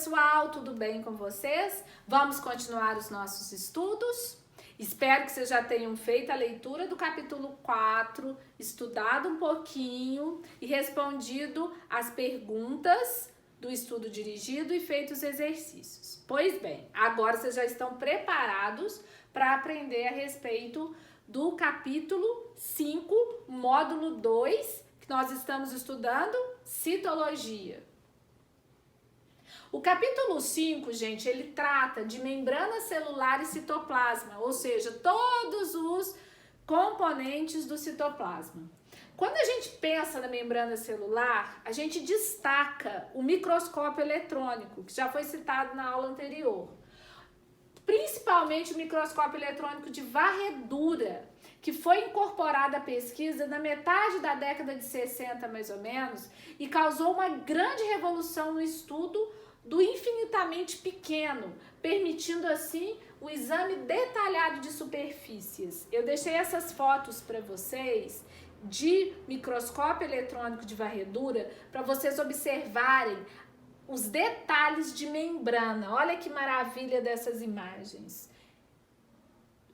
pessoal, tudo bem com vocês? Vamos continuar os nossos estudos? Espero que vocês já tenham feito a leitura do capítulo 4, estudado um pouquinho e respondido as perguntas do estudo dirigido e feito os exercícios. Pois bem, agora vocês já estão preparados para aprender a respeito do capítulo 5, módulo 2, que nós estamos estudando citologia. O capítulo 5, gente, ele trata de membrana celular e citoplasma, ou seja, todos os componentes do citoplasma. Quando a gente pensa na membrana celular, a gente destaca o microscópio eletrônico, que já foi citado na aula anterior. Principalmente o microscópio eletrônico de varredura, que foi incorporado à pesquisa na metade da década de 60, mais ou menos, e causou uma grande revolução no estudo do infinitamente pequeno, permitindo assim o exame detalhado de superfícies. Eu deixei essas fotos para vocês de microscópio eletrônico de varredura para vocês observarem os detalhes de membrana. Olha que maravilha dessas imagens.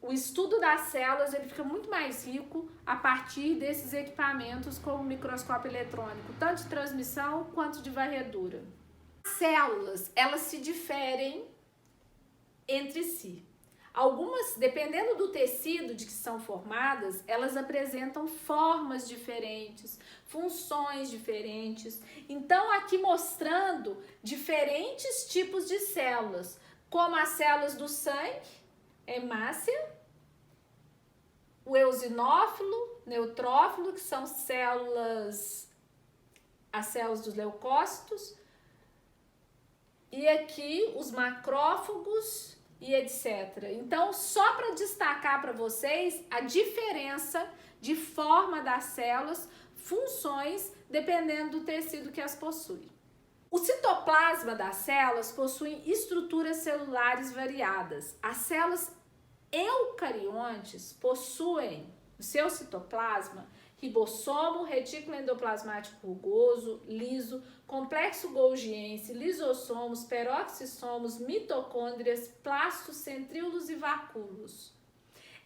O estudo das células ele fica muito mais rico a partir desses equipamentos como o microscópio eletrônico, tanto de transmissão quanto de varredura. As células, elas se diferem entre si. Algumas, dependendo do tecido de que são formadas, elas apresentam formas diferentes, funções diferentes. Então, aqui mostrando diferentes tipos de células, como as células do sangue, hemácia, o eosinófilo, neutrófilo, que são as células dos leucócitos, e aqui os macrófagos e etc. Então, só para destacar para vocês a diferença de forma das células, funções, dependendo do tecido que as possui. O citoplasma das células possui estruturas celulares variadas. As células eucariontes possuem no seu citoplasma ribossomo, retículo endoplasmático rugoso, liso, complexo golgiense, lisossomos, peroxissomos, mitocôndrias, plastos, centríolos e vacúolos.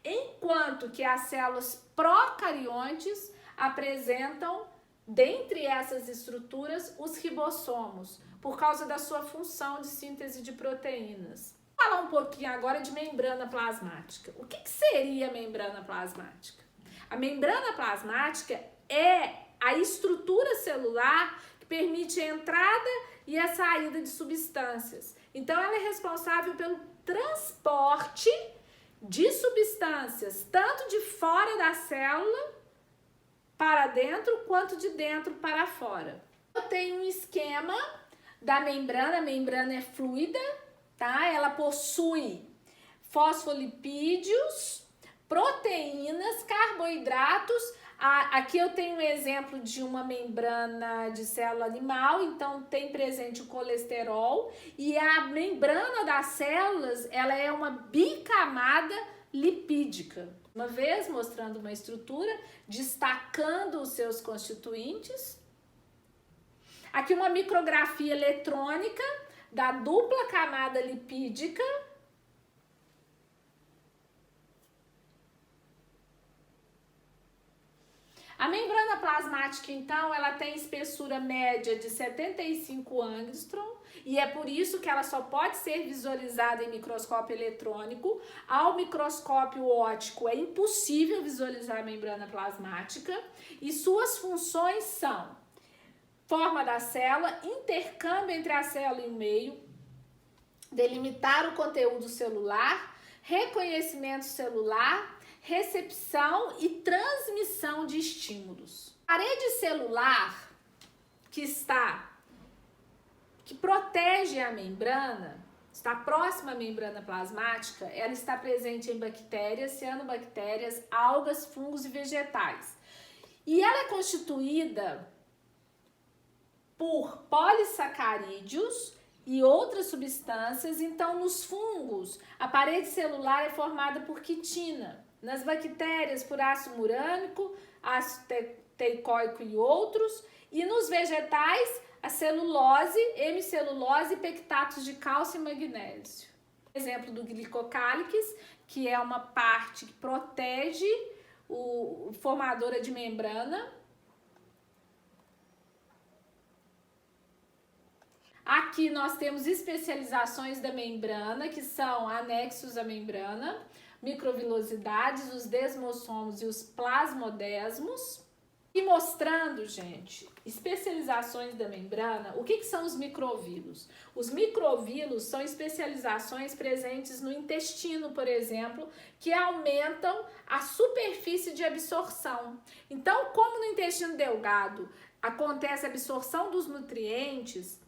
Enquanto que as células procariontes apresentam, dentre essas estruturas, os ribossomos, por causa da sua função de síntese de proteínas. Vou falar um pouquinho agora de membrana plasmática. O que seria a membrana plasmática? A membrana plasmática é a estrutura celular que permite a entrada e a saída de substâncias. Então, ela é responsável pelo transporte de substâncias, tanto de fora da célula para dentro, quanto de dentro para fora. Eu tenho um esquema da membrana, a membrana é fluida, tá? Ela possui fosfolipídios, proteínas, carboidratos. Aqui eu tenho um exemplo de uma membrana de célula animal, então tem presente o colesterol, e a membrana das células, ela é uma bicamada lipídica. Uma vez mostrando uma estrutura, destacando os seus constituintes. Aqui uma micrografia eletrônica da dupla camada lipídica. A membrana plasmática, então, ela tem espessura média de 75 angstrom e é por isso que ela só pode ser visualizada em microscópio eletrônico. Ao microscópio óptico é impossível visualizar a membrana plasmática e suas funções são forma da célula, intercâmbio entre a célula e o meio, delimitar o conteúdo celular, reconhecimento celular, recepção e transmissão de estímulos. A parede celular que protege a membrana, está próxima à membrana plasmática, ela está presente em bactérias, cianobactérias, algas, fungos e vegetais. E ela é constituída por polissacarídeos e outras substâncias. Então, nos fungos, a parede celular é formada por quitina. Nas bactérias, por ácido murânico, ácido teicoico e outros. E nos vegetais, a celulose, hemicelulose e pectatos de cálcio e magnésio. Exemplo do glicocálix, que é uma parte que protege o formadora de membrana. Aqui nós temos especializações da membrana, que são anexos à membrana, microvilosidades, os desmossomos e os plasmodesmos. E mostrando, gente, especializações da membrana, o que são os microvilos? Os microvilos são especializações presentes no intestino, por exemplo, que aumentam a superfície de absorção. Então, como no intestino delgado acontece a absorção dos nutrientes,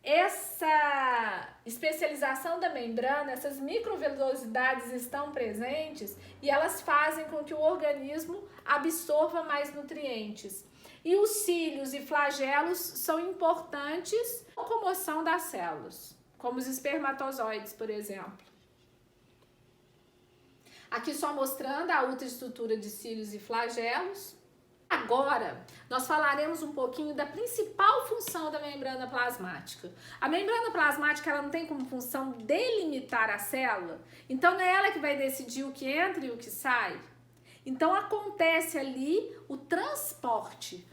essa especialização da membrana, essas microvilosidades estão presentes e elas fazem com que o organismo absorva mais nutrientes. E os cílios e flagelos são importantes na locomoção das células, como os espermatozoides, por exemplo. Aqui só mostrando a ultraestrutura de cílios e flagelos. Agora, nós falaremos um pouquinho da principal função da membrana plasmática. A membrana plasmática, ela não tem como função delimitar a célula, então não é ela que vai decidir o que entra e o que sai. Então, acontece ali o transporte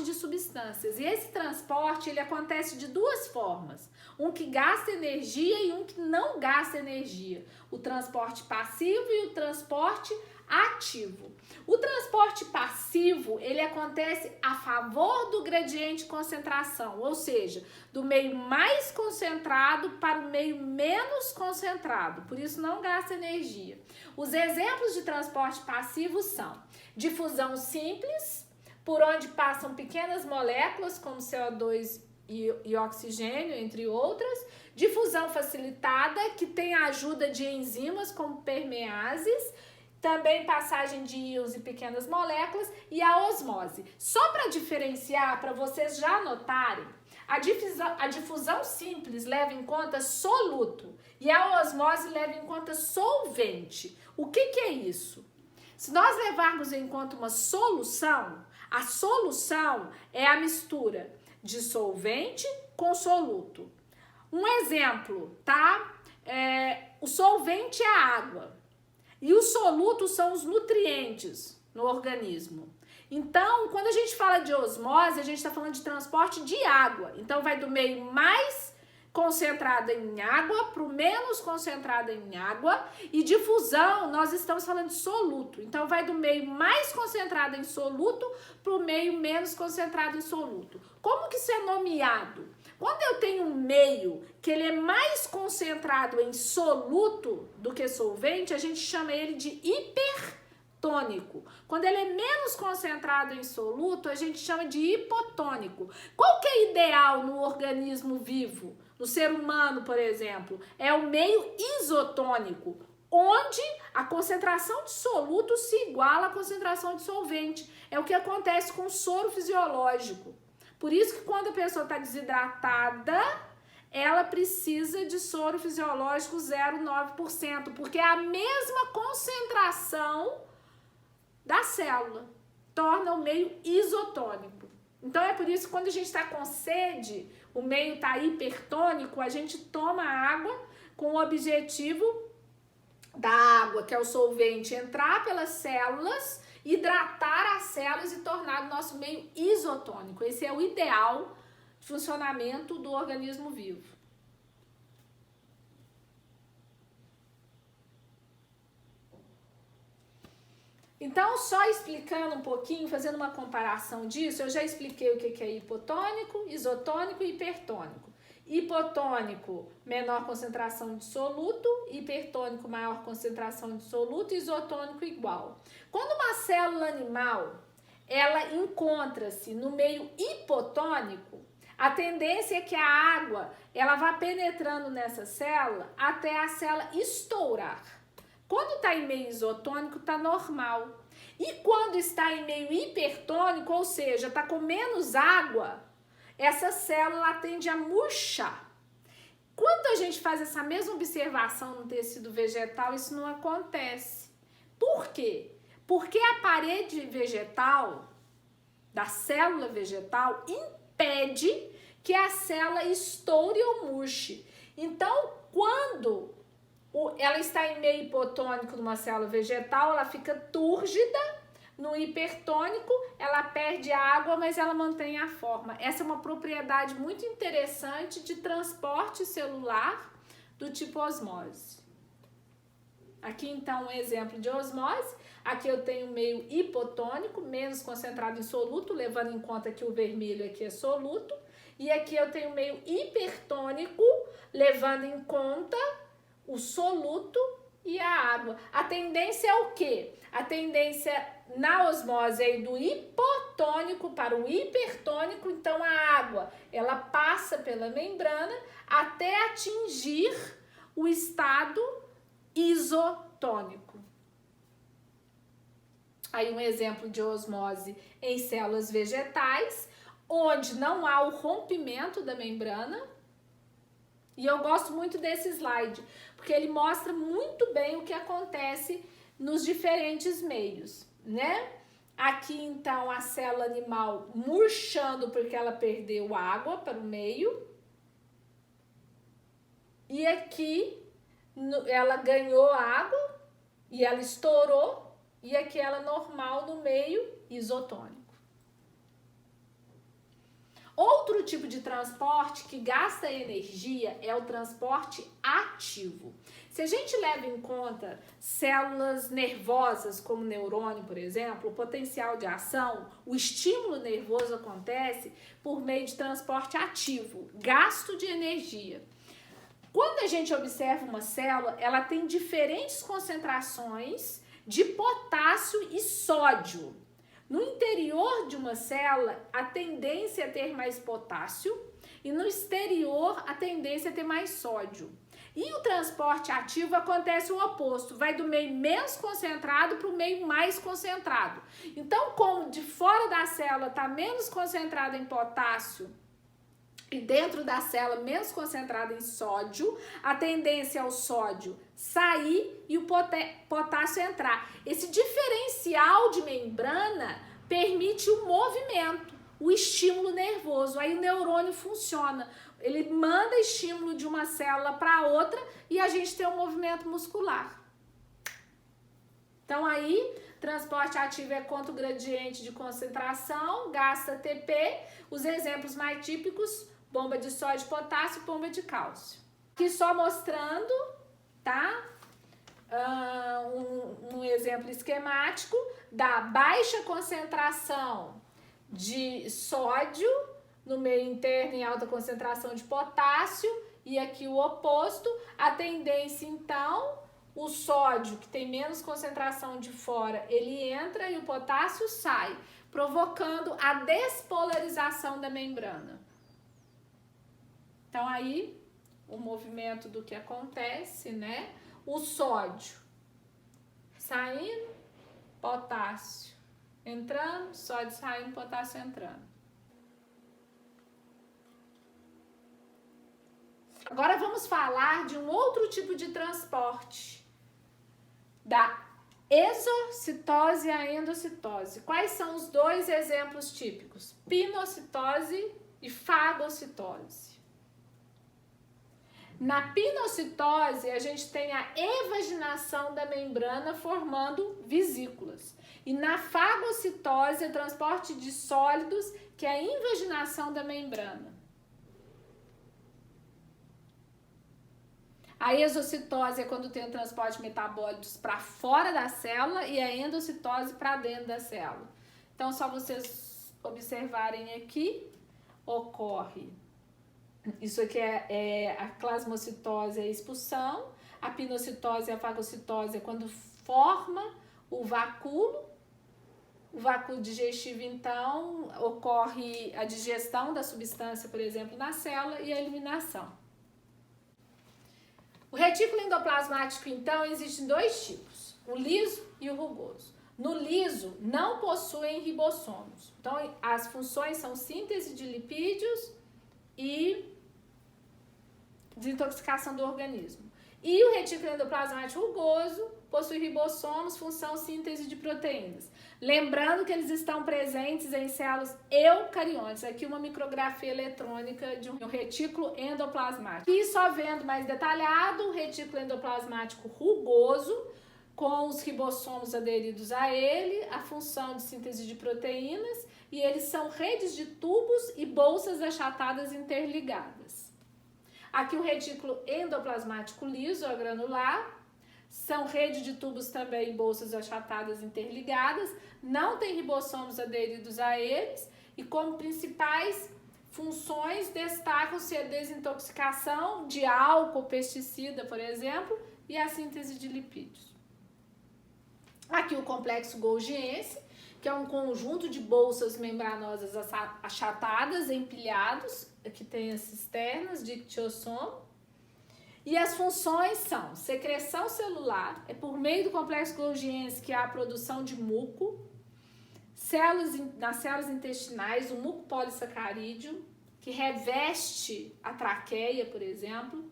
de substâncias. E esse transporte, ele acontece de duas formas. Um que gasta energia e um que não gasta energia. O transporte passivo e o transporte ativo. O transporte passivo, ele acontece a favor do gradiente de concentração, ou seja, do meio mais concentrado para o meio menos concentrado, por isso não gasta energia. Os exemplos de transporte passivo são difusão simples, por onde passam pequenas moléculas como CO2 e oxigênio, entre outras. Difusão facilitada, que tem a ajuda de enzimas como permeases, também passagem de íons e pequenas moléculas, e a osmose. Só para diferenciar, para vocês já notarem, a difusão simples leva em conta soluto e a osmose leva em conta solvente. O que é isso? Se nós levarmos em conta uma solução, a solução é a mistura de solvente com soluto. Um exemplo, tá? O solvente é a água. E os solutos são os nutrientes no organismo. Então, quando a gente fala de osmose, a gente está falando de transporte de água. Então, vai do meio mais concentrado em água para o menos concentrado em água. E difusão, nós estamos falando de soluto. Então, vai do meio mais concentrado em soluto para o meio menos concentrado em soluto. Como que isso é nomeado? Quando eu tenho um meio que ele é mais concentrado em soluto do que solvente, a gente chama ele de hipertônico. Quando ele é menos concentrado em soluto, a gente chama de hipotônico. Qual que é ideal no organismo vivo? No ser humano, por exemplo, é o meio isotônico, onde a concentração de soluto se iguala à concentração de solvente. É o que acontece com o soro fisiológico. Por isso que quando a pessoa está desidratada, ela precisa de soro fisiológico 0,9%, porque é a mesma concentração da célula, torna o meio isotônico. Então é por isso que quando a gente está com sede, o meio está hipertônico, a gente toma água com o objetivo da água, que é o solvente, entrar pelas células, hidratar as células e tornar o nosso meio isotônico. Esse é o ideal de funcionamento do organismo vivo. Então, só explicando um pouquinho, fazendo uma comparação disso, eu já expliquei o que é hipotônico, isotônico e hipertônico. Hipotônico, menor concentração de soluto, hipertônico, maior concentração de soluto, isotônico igual. Quando uma célula animal, ela encontra-se no meio hipotônico, a tendência é que a água, ela vá penetrando nessa célula até a célula estourar. Quando está em meio isotônico, está normal. E quando está em meio hipertônico, ou seja, está com menos água, essa célula tende a murchar. Quando a gente faz essa mesma observação no tecido vegetal, isso não acontece. Por quê? Porque a parede vegetal, da célula vegetal, impede impede que a célula estoure ou murche. Então, quando ela está em meio hipotônico numa célula vegetal, ela fica túrgida. No hipertônico, ela perde a água, mas ela mantém a forma. Essa é uma propriedade muito interessante de transporte celular do tipo osmose. Aqui, então, um exemplo de osmose. Aqui eu tenho meio hipotônico, menos concentrado em soluto, levando em conta que o vermelho aqui é soluto. E aqui eu tenho meio hipertônico, levando em conta o soluto e a água. A tendência é o quê? A tendência na osmose é do hipotônico para o hipertônico, então a água ela passa pela membrana até atingir o estado isotônico. Aí um exemplo de osmose em células vegetais, onde não há o rompimento da membrana. E eu gosto muito desse slide, porque ele mostra muito bem o que acontece nos diferentes meios, né? Aqui, então, a célula animal murchando porque ela perdeu água para o meio. E aqui ela ganhou água e ela estourou. E aqui ela normal no meio isotônico. Outro tipo de transporte que gasta energia é o transporte ativo. Se a gente leva em conta células nervosas, como neurônio, por exemplo, o potencial de ação, o estímulo nervoso acontece por meio de transporte ativo, gasto de energia. Quando a gente observa uma célula, ela tem diferentes concentrações de potássio e sódio. No interior de uma célula, a tendência é ter mais potássio e no exterior, a tendência é ter mais sódio. E o transporte ativo acontece o oposto, vai do meio menos concentrado para o meio mais concentrado. Então, como de fora da célula está menos concentrado em potássio e dentro da célula menos concentrado em sódio, a tendência é o sódio sair e o potássio entrar. Esse diferencial de membrana permite o movimento, o estímulo nervoso. Aí o neurônio funciona. Ele manda estímulo de uma célula para outra e a gente tem um movimento muscular. Então aí, transporte ativo é contra o gradiente de concentração, gasta ATP. Os exemplos mais típicos, bomba de sódio, potássio e bomba de cálcio. Aqui só mostrando, tá? Um exemplo esquemático da baixa concentração de sódio no meio interno em alta concentração de potássio e aqui o oposto. A tendência, então, o sódio, que tem menos concentração de fora, ele entra e o potássio sai, provocando a despolarização da membrana. Então, aí, o movimento do que acontece, né? O sódio saindo, potássio entrando, sódio saindo, potássio entrando. Agora vamos falar de um outro tipo de transporte, da exocitose e a endocitose. Quais são os dois exemplos típicos? Pinocitose e fagocitose. Na pinocitose, a gente tem a evaginação da membrana formando vesículas. E na fagocitose, o transporte de sólidos, que é a invaginação da membrana. A exocitose é quando tem o transporte de metabólitos para fora da célula e a endocitose para dentro da célula. Então, só vocês observarem aqui, ocorre. Isso aqui é a plasmocitose, a expulsão. A pinocitose e a fagocitose é quando forma o vacúolo. O vacúolo digestivo, então, ocorre a digestão da substância, por exemplo, na célula e a eliminação. O retículo endoplasmático, então, existem dois tipos, o liso e o rugoso. No liso, não possuem ribossomos. Então, as funções são síntese de lipídios e desintoxicação do organismo. E o retículo endoplasmático rugoso possui ribossomos, função síntese de proteínas. Lembrando que eles estão presentes em células eucariontes. Aqui uma micrografia eletrônica de um retículo endoplasmático. E só vendo mais detalhado, o retículo endoplasmático rugoso, com os ribossomos aderidos a ele, a função de síntese de proteínas, e eles são redes de tubos e bolsas achatadas interligadas. Aqui o retículo endoplasmático liso, ou granular, são redes de tubos também, bolsas achatadas interligadas, não tem ribossomos aderidos a eles, e como principais funções destacam-se a desintoxicação de álcool, pesticida, por exemplo, e a síntese de lipídios. Aqui o complexo golgiense, que é um conjunto de bolsas membranosas achatadas, empilhados, aqui tem as cisternas de ictiossomo, e as funções são secreção celular, é por meio do complexo golgiense que há a produção de muco, nas células intestinais, o muco polissacarídeo, que reveste a traqueia, por exemplo,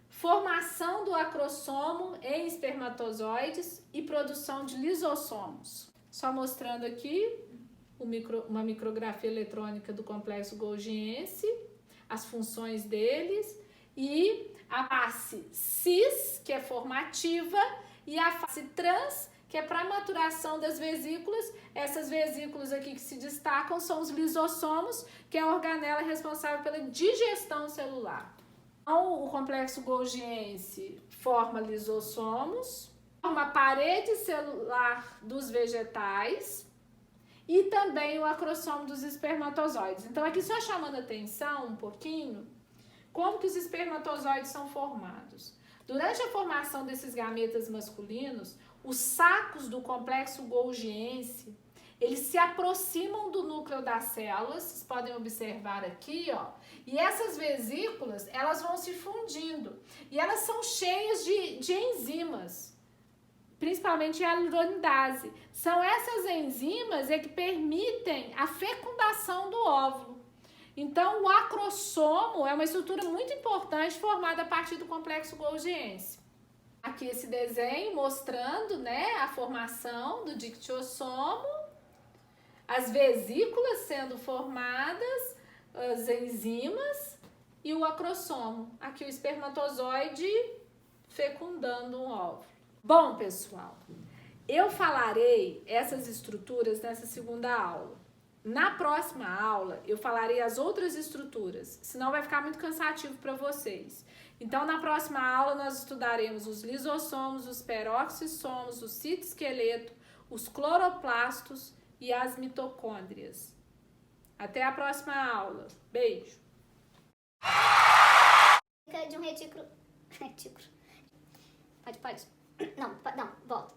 formação do acrossomo em espermatozoides e produção de lisossomos. Só mostrando aqui uma micrografia eletrônica do complexo golgiense, as funções deles, e a face cis, que é formativa, e a face trans, que é para maturação das vesículas. Essas vesículas aqui que se destacam são os lisossomos, que é a organela responsável pela digestão celular. Então, o complexo golgiense forma lisossomos, forma a parede celular dos vegetais e também o acrossomo dos espermatozoides. Então, aqui só chamando a atenção um pouquinho, como que os espermatozoides são formados. Durante a formação desses gametas masculinos, os sacos do complexo golgiense, eles se aproximam do núcleo das células, vocês podem observar aqui, ó, e essas vesículas, elas vão se fundindo, e elas são cheias de enzimas, principalmente a hyaluronidase. São essas enzimas que permitem a fecundação do óvulo. Então, o acrossomo é uma estrutura muito importante formada a partir do complexo golgiense. Aqui esse desenho mostrando, né, a formação do dictiossomo, as vesículas sendo formadas, as enzimas e o acrossomo. Aqui o espermatozoide fecundando um óvulo. Bom, pessoal, eu falarei essas estruturas nessa segunda aula. Na próxima aula, eu falarei as outras estruturas, senão vai ficar muito cansativo para vocês. Então, na próxima aula, nós estudaremos os lisossomos, os peroxissomos, o citoesqueleto, os cloroplastos e as mitocôndrias. Até a próxima aula. Beijo! De um retículo... Pode. Não, volta.